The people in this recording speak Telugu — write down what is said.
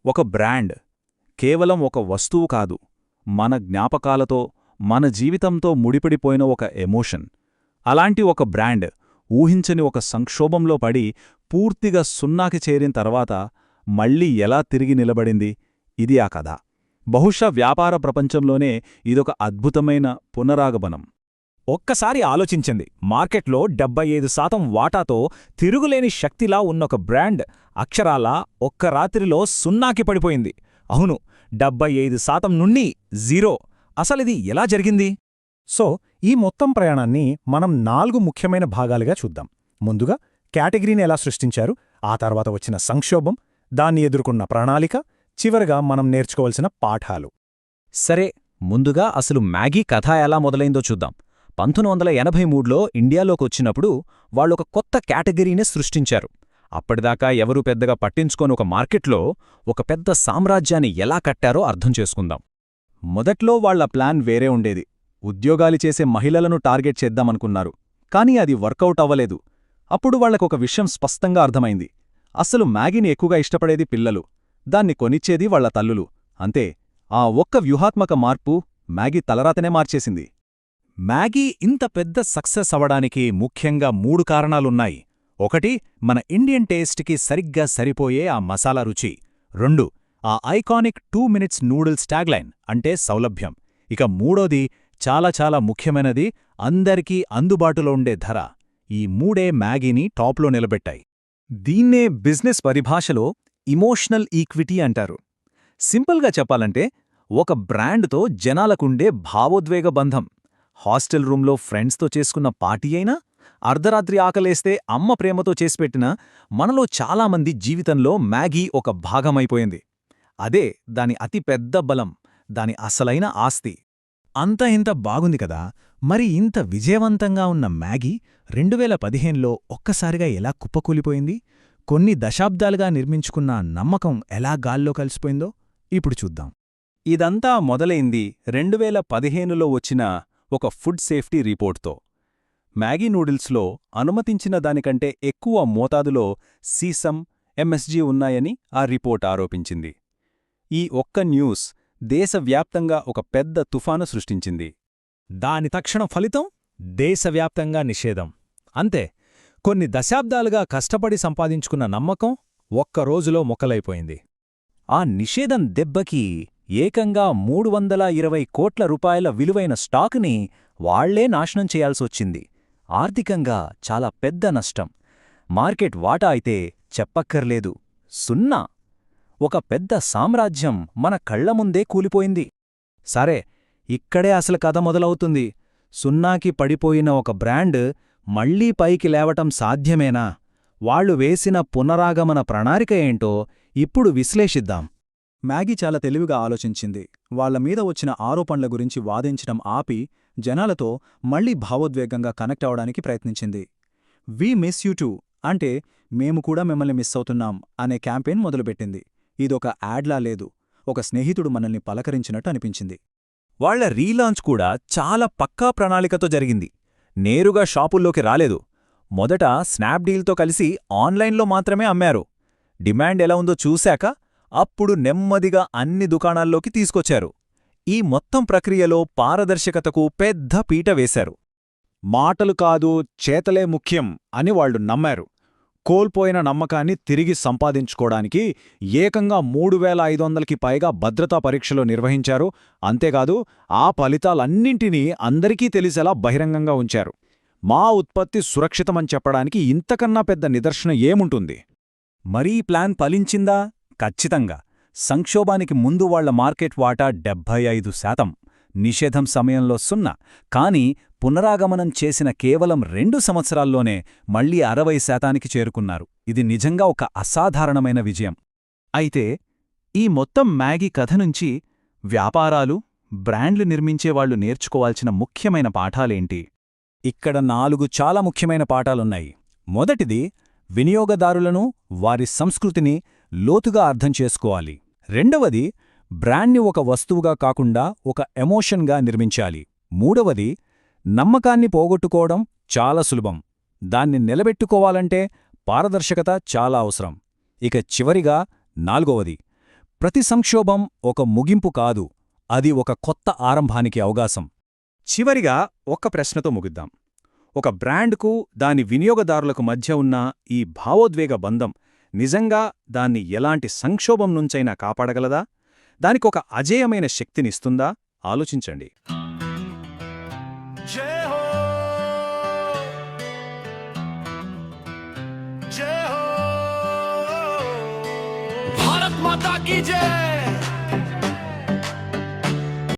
ఒక బ్రాండ్ కేవలం ఒక వస్తువు కాదు, మన జ్ఞాపకాలతో, మన జీవితంతో ముడిపడిపోయిన ఒక ఎమోషన్. అలాంటి ఒక బ్రాండ్ ఊహించని ఒక సంక్షోభంలో పడి పూర్తిగా సున్నాకి చేరిన తర్వాత మళ్ళీ ఎలా తిరిగి నిలబడింది, ఇది ఆ కథ. బహుశా వ్యాపార ప్రపంచంలోనే ఇదొక అద్భుతమైన పునరాగమనం. ఒక్కసారి ఆలోచించండి, మార్కెట్లో 75% వాటాతో తిరుగులేని శక్తిలా ఉన్నొక బ్రాండ్ అక్షరాలా ఒక్క రాత్రిలో సున్నాకి పడిపోయింది. అవును, 75% నుండి 0. అసలిది ఎలా జరిగింది? సో ఈ మొత్తం ప్రయాణాన్ని మనం 4 ముఖ్యమైన భాగాలుగా చూద్దాం. ముందుగా కేటగిరీని ఎలా సృష్టించారు, ఆ తర్వాత వచ్చిన సంక్షోభం, దాన్ని ఎదుర్కొన్న ప్రణాళిక, చివరగా మనం నేర్చుకోవలసిన పాఠాలు. సరే, ముందుగా అసలు మ్యాగీ కథ ఎలా మొదలైందో చూద్దాం. 1983లో ఇండియాలోకొచ్చినప్పుడు వాళ్ళొక కొత్త కేటగిరీనే సృష్టించారు. అప్పటిదాకా ఎవరూ పెద్దగా పట్టించుకోని ఒక మార్కెట్లో ఒక పెద్ద సామ్రాజ్యాన్ని ఎలా కట్టారో అర్థం చేసుకుందాం. మొదట్లో వాళ్ల ప్లాన్ వేరే ఉండేది. ఉద్యోగాలు చేసే మహిళలను టార్గెట్ చేద్దామనుకున్నారు. కానీ అది వర్కౌట్ అవ్వలేదు. అప్పుడు వాళ్లకొక విషయం స్పష్టంగా అర్థమైంది. అసలు మ్యాగీని ఎక్కువగా ఇష్టపడేది పిల్లలు, దాన్ని కొనిచ్చేది వాళ్ల తల్లులు. అంతే, ఆ ఒక్క వ్యూహాత్మక మార్పు మ్యాగీ తలరాతనే మార్చేసింది. మ్యాగీ ఇంత పెద్ద సక్సెస్ అవడానికి ముఖ్యంగా 3 కారణాలున్నాయి. 1, మన ఇండియన్ టేస్ట్కి సరిగ్గా సరిపోయే ఆ మసాలా రుచి. 2, ఆ ఐకానిక్ 2 మినిట్స్ నూడిల్స్ ట్యాగ్లైన్ అంటే సౌలభ్యం. ఇక మూడోది, చాలా చాలా ముఖ్యమైనది, అందరికీ అందుబాటులో ఉండే ధర. ఈ 3 మ్యాగీని టాప్లో నిలబెట్టాయి. దీన్నే బిజినెస్ పరిభాషలో ఇమోషనల్ ఈక్విటీ అంటారు. సింపుల్గా చెప్పాలంటే, ఒక బ్రాండ్తో జనాలకుండే భావోద్వేగ బంధం. హాస్టల్ రూంలో ఫ్రెండ్స్తో చేసుకున్న పార్టీ అయినా, అర్ధరాత్రి ఆకలేస్తే అమ్మ ప్రేమతో చేసిపెట్టినా, మనలో చాలామంది జీవితంలో మ్యాగీ ఒక భాగమైపోయింది. అదే దాని అతి పెద్ద బలం, దాని అసలైన ఆస్తి. అంత ఇంత బాగుంది కదా, మరి ఇంత విజయవంతంగా ఉన్న మ్యాగీ 2015లో ఒక్కసారిగా ఎలా కుప్పకూలిపోయింది? కొన్ని దశాబ్దాలుగా నిర్మించుకున్న నమ్మకం ఎలా గాల్లో కలిసిపోయిందో ఇప్పుడు చూద్దాం. ఇదంతా మొదలైంది 2015లో వచ్చిన ఒక ఫుడ్ సేఫ్టీ రిపోర్ట్తో. మ్యాగీ నూడిల్స్లో అనుమతించిన దానికంటే ఎక్కువ మోతాదులో సీసం, ఎంఎస్జీ ఉన్నాయని ఆ రిపోర్ట్ ఆరోపించింది. ఈ ఒక్క న్యూస్ దేశవ్యాప్తంగా ఒక పెద్ద తుఫాను సృష్టించింది. దాని తక్షణ ఫలితం దేశవ్యాప్తంగా నిషేధం. అంతే, కొన్ని దశాబ్దాలుగా కష్టపడి సంపాదించుకున్న నమ్మకం ఒక్కరోజులో మొక్కలైపోయింది. ఆ నిషేధం దెబ్బకి ఏకంగా 320 కోట్ల రూపాయల విలువైన స్టాకుని వాళ్లే నాశనం చేయాల్సొచ్చింది. ఆర్థికంగా చాలా పెద్ద నష్టం. మార్కెట్ వాటా అయితే చెప్పక్కర్లేదు, 0. ఒక పెద్ద సామ్రాజ్యం మన కళ్లముందే కూలిపోయింది. సరే, ఇక్కడే అసలు కథ మొదలవుతుంది. సున్నాకి పడిపోయిన ఒక బ్రాండ్ మళ్లీ పైకి లేవటం సాధ్యమేనా? వాళ్లు వేసిన పునరాగమన ప్రణాళిక ఏంటో ఇప్పుడు విశ్లేషిద్దాం. మ్యాగీ చాలా తెలివిగా ఆలోచించింది. వాళ్లమీద వచ్చిన ఆరోపణల గురించి వాదించడం ఆపి, జనాలతో మళ్లీ భావోద్వేగంగా కనెక్ట్ అవడానికి ప్రయత్నించింది. వి మిస్ యూ టూ అంటే మేము కూడా మిమ్మల్ని మిస్ అవుతున్నాం అనే క్యాంపెయిన్ మొదలుపెట్టింది. ఇదొక యాడ్లా లేదు, ఒక స్నేహితుడు మనల్ని పలకరించినట్టు అనిపించింది. వాళ్ల రీలాంచ్ కూడా చాలా పక్కా ప్రణాళికతో జరిగింది. నేరుగా షాపుల్లోకి రాలేదు. మొదట స్నాప్డీల్తో కలిసి ఆన్లైన్లో మాత్రమే అమ్మారు. డిమాండ్ ఎలా ఉందో చూశాక అప్పుడు నెమ్మదిగా అన్ని దుకాణాల్లోకి తీసుకొచ్చారు. ఈ మొత్తం ప్రక్రియలో పారదర్శకతకు పెద్ద పీట వేశారు. మాటలు కాదు, చేతలే ముఖ్యం అని వాళ్లు నమ్మారు. కోల్పోయిన నమ్మకాన్ని తిరిగి సంపాదించుకోవడానికి ఏకంగా 3500కి పైగా భద్రతా పరీక్షలు నిర్వహించారు. అంతేకాదు, ఆ ఫలితాలన్నింటినీ అందరికీ తెలిసేలా బహిరంగంగా ఉంచారు. మా ఉత్పత్తి సురక్షితమని చెప్పడానికి ఇంతకన్నా పెద్ద నిదర్శనం ఏముంటుంది? మరీ ప్లాన్ ఫలించిందా? ఖచ్చితంగా. సంక్షోభానికి ముందు వాళ్ల మార్కెట్ వాటా 75%, నిషేధం సమయంలో 0. కానీ పునరాగమనం చేసిన కేవలం 2 సంవత్సరాల్లోనే మళ్లీ 60%కి చేరుకున్నారు. ఇది నిజంగా ఒక అసాధారణమైన విజయం. అయితే ఈ మొత్తం మ్యాగీ కథ నుంచి వ్యాపారాలు, బ్రాండ్లు నిర్మించేవాళ్లు నేర్చుకోవాల్సిన ముఖ్యమైన పాఠాలేంటి? ఇక్కడ 4 చాలా ముఖ్యమైన పాఠాలున్నాయి. మొదటిది, వినియోగదారులను, వారి సంస్కృతిని లోతుగా అర్థం చేసుకోవాలి. రెండవది, బ్రాండ్ని ఒక వస్తువుగా కాకుండా ఒక ఎమోషన్గా నిర్మించాలి. మూడవది, నమ్మకాన్ని పోగొట్టుకోవడం చాలా సులభం, దాన్ని నిలబెట్టుకోవాలంటే పారదర్శకత చాలా అవసరం. ఇక చివరిగా 4వది, ప్రతి సంక్షోభం ఒక ముగింపు కాదు, అది ఒక కొత్త ఆరంభానికి అవకాశం. చివరిగా ఒక్క ప్రశ్నతో ముగిద్దాం. ఒక బ్రాండ్కు దాని వినియోగదారులకు మధ్య ఉన్న ఈ భావోద్వేగ బంధం నిజంగా దాన్ని ఎలాంటి సంక్షోభం నుంచైనా కాపాడగలదా? దానికొక అజేయమైన శక్తినిస్తుందా? ఆలోచించండి. जय हो जय हो भारत माता की जय।